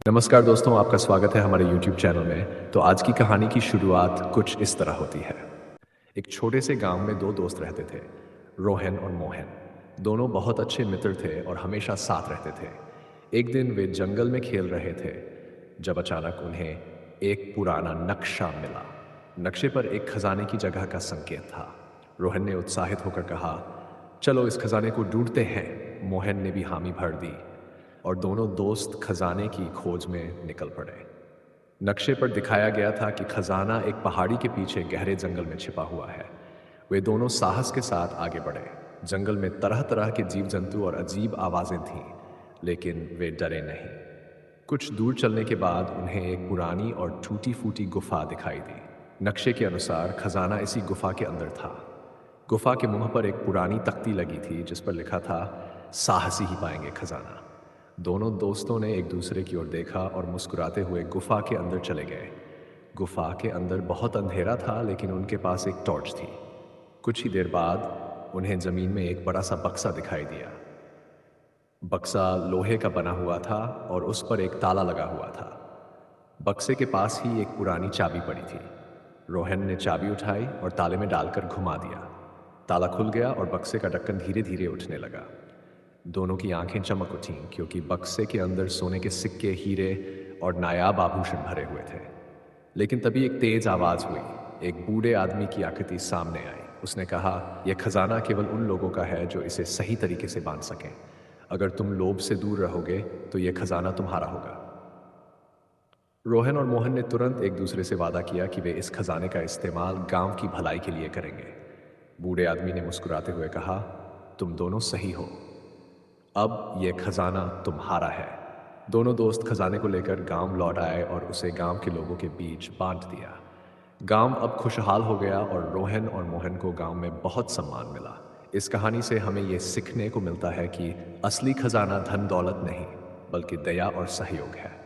नमस्कार दोस्तों, आपका स्वागत है हमारे YouTube चैनल में। तो आज की कहानी की शुरुआत कुछ इस तरह होती है। एक छोटे से गांव में दो दोस्त रहते थे, रोहन और मोहन। दोनों बहुत अच्छे मित्र थे और हमेशा साथ रहते थे। एक दिन वे जंगल में खेल रहे थे जब अचानक उन्हें एक पुराना नक्शा मिला। नक्शे पर एक खजाने की जगह का संकेत था। रोहन ने उत्साहित होकर कहा, चलो इस खजाने को ढूंढते हैं। मोहन ने भी हामी भर दी और दोनों दोस्त खजाने की खोज में निकल पड़े। नक्शे पर दिखाया गया था कि खजाना एक पहाड़ी के पीछे गहरे जंगल में छिपा हुआ है। वे दोनों साहस के साथ आगे बढ़े। जंगल में तरह तरह के जीव जंतु और अजीब आवाजें थीं, लेकिन वे डरे नहीं। कुछ दूर चलने के बाद उन्हें एक पुरानी और टूटी फूटी गुफा दिखाई दी। नक्शे के अनुसार खजाना इसी गुफा के अंदर था। गुफा के मुंह पर एक पुरानी तख्ती लगी थी जिस पर लिखा था, साहसी ही पाएंगे खजाना। दोनों दोस्तों ने एक दूसरे की ओर देखा और मुस्कुराते हुए गुफा के अंदर चले गए। गुफा के अंदर बहुत अंधेरा था, लेकिन उनके पास एक टॉर्च थी। कुछ ही देर बाद उन्हें जमीन में एक बड़ा सा बक्सा दिखाई दिया। बक्सा लोहे का बना हुआ था और उस पर एक ताला लगा हुआ था। बक्से के पास ही एक पुरानी चाबी पड़ी थी। रोहन ने चाबी उठाई और ताले में डालकर घुमा दिया। ताला खुल गया और बक्से का ढक्कन धीरे धीरे उठने लगा। दोनों की आंखें चमक उठीं क्योंकि बक्से के अंदर सोने के सिक्के, हीरे और नायाब आभूषण भरे हुए थे। लेकिन तभी एक तेज आवाज हुई। एक बूढ़े आदमी की आकृति सामने आई। उसने कहा, यह खजाना केवल उन लोगों का है जो इसे सही तरीके से बांध सकें। अगर तुम लोभ से दूर रहोगे तो यह खजाना तुम्हारा होगा। रोहन और मोहन ने तुरंत एक दूसरे से वादा किया कि वे इस खजाने का इस्तेमाल गांव की भलाई के लिए करेंगे। बूढ़े आदमी ने मुस्कुराते हुए कहा, तुम दोनों सही हो। अब यह खजाना तुम्हारा है। दोनों दोस्त खजाने को लेकर गांव लौट आए और उसे गांव के लोगों के बीच बांट दिया। गांव अब खुशहाल हो गया और रोहन और मोहन को गांव में बहुत सम्मान मिला। इस कहानी से हमें यह सीखने को मिलता है कि असली खजाना धन दौलत नहीं, बल्कि दया और सहयोग है।